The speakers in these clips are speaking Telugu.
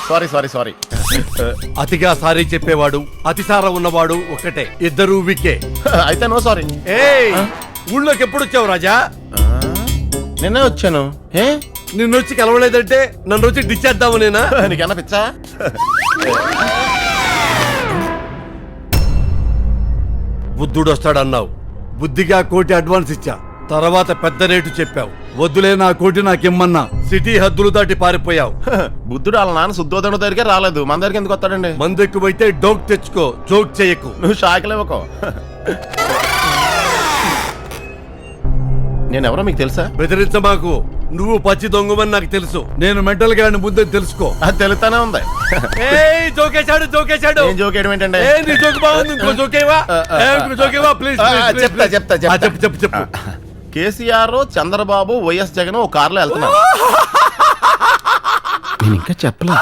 Sorry sorry sorry. అతిగా సారీ చెప్పేవాడు అతిసారం ఉన్నవాడు ఒక్కటే, ఇద్దరు వికే. అయితే నో సారీ. ఏయ్, ఊళ్ళోకి ఎప్పుడు వచ్చావు రాజా? నిన్నే వచ్చాను. ఏ నిన్ను వచ్చి కలవలేదంటే నన్ను వచ్చి డిచ్చేద్దాము నేనా? నీకన్నా పిచ్చా? బుద్ధుడు వస్తాడన్నావు, బుద్ధిగా కోటి అడ్వాన్స్ ఇచ్చా, తర్వాత పెద్ద రేటు చెప్పావు. వద్దులే నా కోటి నాకిమ్మన్నా, సిటీ హద్దులు దాటి పారిపోయావు. బుద్ధుడు వాళ్ళ నాన్న శుద్ధోదనుడి దగ్గరికి రాలేదు, మన దగ్గరికి ఎందుకు వస్తాడండి? మందు ఎక్కువైతే డోక్ తెచ్చుకో, జోక్ చేయకు. నువ్వు షాకిలేవకో. నేనెవరో మీకు తెలుసా? బెదిరించమాకు, నువ్వు పచ్చి దొంగమని నాకు తెలుసు. నేను మెంటల్ గా ముందే తెలుసుకో. అది తెలుస్తానే ఉంది. ఏయ్, జోకేశాడు జోకేశాడు. ఏం జోకేయడం ఏంటండి? నీ జోక్ బాగుంది, ఇంకో జోకేవా? ఇంకో జోకేవా ప్లీజ్? చెప్తా చెప్పు చెప్పు చెప్పు. కేసీఆర్, చంద్రబాబు, వైఎస్ జగన్ ఓ కారులో వెళ్తున్నారు. నేను ఇంకా చెప్పలే.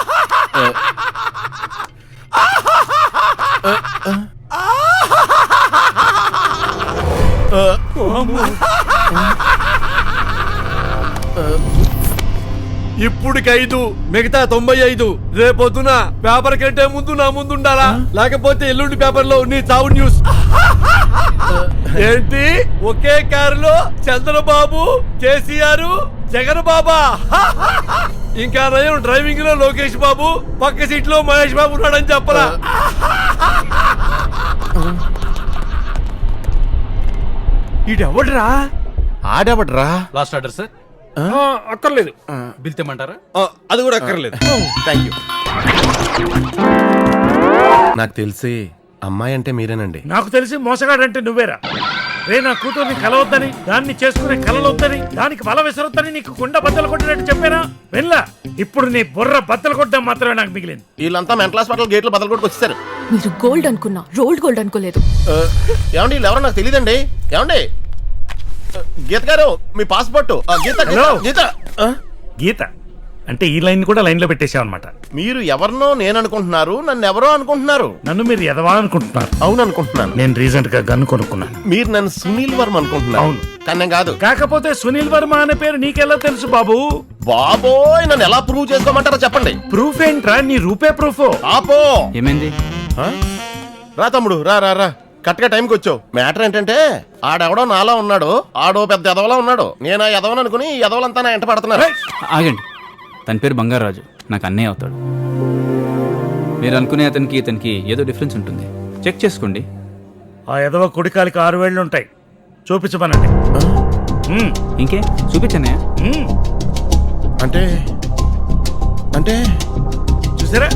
ఇప్పుడుకి 5, మిగతా 95. రేపొద్దున పేపర్ కంటే ముందు నా ముందు ఉండాలా, లేకపోతే ఎల్లుండి పేపర్ లో నీ చావు న్యూస్. ఏంటి, ఒకే కారులో చంద్రబాబు, కేసీఆర్, జగన్ బాబా? ఇంకా నయం డ్రైవింగ్ లో లోకేష్ బాబు, పక్క సీట్ లో మహేష్ బాబు ఉన్నాడని చెప్పరా? ఈడెవడ్రా? ఆడేవడ్రా? Last order sir. అక్కర్లేదు, బిల్ తెమ్మంటారా? అది కూడా అక్కర్లేదు. Thank you. నాకు తెలిసి అమ్మాయి అంటే మీరేనండి. నాకు తెలిసి మోసగాడంటే నువ్వేరా? రే, నా కూతుర్ని కలవద్దని, దాన్ని చేసుకునే కలలొద్దని, దానికి వల విసరొద్దని నీకు కుండ బద్దలు కొట్టినట్టు చెప్పానా? వెళ్ళా. ఇప్పుడు నీ బుర్ర బద్దలు కొట్టడం మాత్రమే నాకు మిగిలింది. వీళ్ళంతా మెంటల్ హాస్పిటల్ గేట్లు బద్దలు కొట్టుకు వచ్చేసారు. మీరు గోల్డ్ అనుకున్నా, రోల్డ్ గోల్డ్ అనుకోలేదు. ఏమండి వీళ్ళు ఎవరో నాకు తెలియదండి. ఏమండి గీత గారు, మీ పాస్పోర్ట్. గీత హలో. గీత గీత అంటే ఈ లైన్ కూడా లైన్ లో పెట్టేసావు అనమాట. మీరు ఎవరినో నేను అనుకుంటున్నారు, నన్ను ఎవరో అనుకుంటున్నారు. నన్ను మీరు ఎదవా అనుకుంటున్నారు. అవును అనుకుంటున్నాను. నేను రీసెంట్ గా గన్ను కొనుక్కున్నాను. మీరు నన్ను సునీల్ వర్మ అనుకుంటున్నారు. అవును. కానీ నేను కాదు. కాకపోతే సునీల్ వర్మ అనే పేరు నీకెలా తెలుసు బాబు? బాబోయ్, నన్ను ఎలా ప్రూవ్ చేసుకోమంటారో చెప్పండి. ప్రూఫ్ ఏంట్రా? నీ రూపే ప్రూఫ్. ఆపో. ఏమైంది? రా తమ్ముడు, రా రా రా. కరెక్ట్గా టైంకి వచ్చావు. మ్యాటర్ ఏంటంటే, ఆడెవడో నాలా ఉన్నాడు, ఆడో పెద్ద ఎదవలా ఉన్నాడు. నేను ఆ ఎదవను అనుకుని ఈ ఎదవలంతా నా ఎంట పడుతున్నారు. ఆగండి, తన పేరు బంగారాజు, నాకు అన్నయ్య అవుతాడు. మీరు అనుకునే అతనికి ఇతనికి ఏదో డిఫరెన్స్ ఉంటుంది, చెక్ చేసుకోండి. ఆ ఎదవ కుడికాలికి 6 వేళ్ళు ఉంటాయి. చూపించమనండి. ఇంకే చూపించన్నయ్య. అంటే అంటే చూసారా,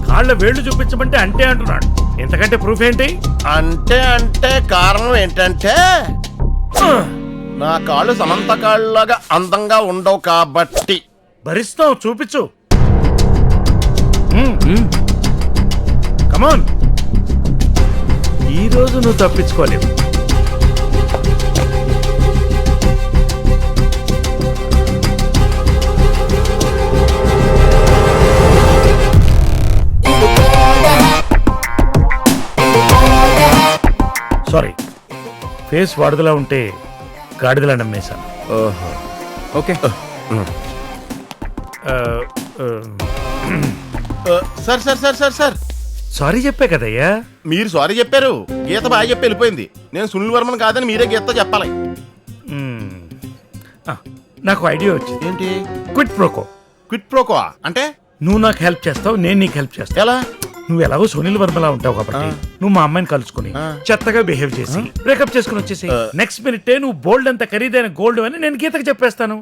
కాళ్ళ వేళ్ళు చూపించమంటే అంటే అంటున్నాడు. ఎంతకంటే ప్రూఫ్ ఏంటి? అంటే కారణం ఏంటంటే, నా కాళ్ళు సమంత కాళ్ళలాగా అందంగా ఉండవు కాబట్టి. భరిస్తాం, చూపించు. కమాన్, ఈ రోజు నువ్వు తప్పించుకోలేవు. సారీ, ఫేస్ వాడుదలా ఉంటే గాడిదలా నమ్మేశాను. Okay. Sir sir sir sir sir sorry చెప్పే కదయ్యా. మీరు సారీ చెప్పారు, గీత బాగా చెప్పి వెళ్ళిపోయింది. నేను సునీల్ వర్మన్ కాదని మీరే గీతతో చెప్పాలి. నాకు ఐడియా వచ్చింది. ఏంటి? Quid pro quo. క్విట్ ప్రోకో అంటే? నువ్వు నాకు హెల్ప్ చేస్తావు, నేను నీకు హెల్ప్ చేస్తా. ఎలా? నువ్వు ఎలాగో సునీల్ వర్మలా ఉంటావు కాబట్టి నువ్వు మా అమ్మాయిని కలుసుకుని చెత్తగా బిహేవ్ చేసి బ్రేకప్ చేసుకుని వచ్చేసి నెక్స్ట్ మినిట్ నువ్వు బోల్డ్ అంత ఖరీదైన గోల్డ్ అని నేను గీతకు చెప్పేస్తాను.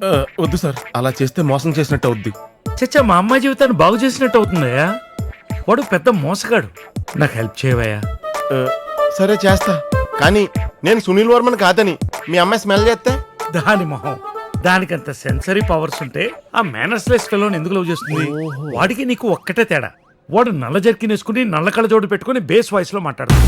వద్దు సార్, అలా చేస్తే మోసం చేసినట్టు అవుద్ది. చచ్చా, మా అమ్మాయి జీవితాన్ని బాగు చేసినట్టు అవుతుందయ్యా. వాడు పెద్ద మోసగాడు. నాకు హెల్ప్ చేయవయ్యా. సరే చేస్తా, కానీ నేను సునీల్ వర్మన్ కాదని మీ అమ్మాయి స్మెల్ చేస్తే? దాని మొహం, దానికంత సెన్సరీ పవర్స్ ఉంటే ఆ మేనర్స్లెస్ ఫెలోని ఎందుకు లవ్ చేస్తుంది? వాడికి నీకు ఒక్కటే తేడా, వాడు నల్ల జర్కిన్ వేసుకుని నల్ల కళ్ళజోడు పెట్టుకుని బేస్ వాయిస్ లో మాట్లాడతాడు.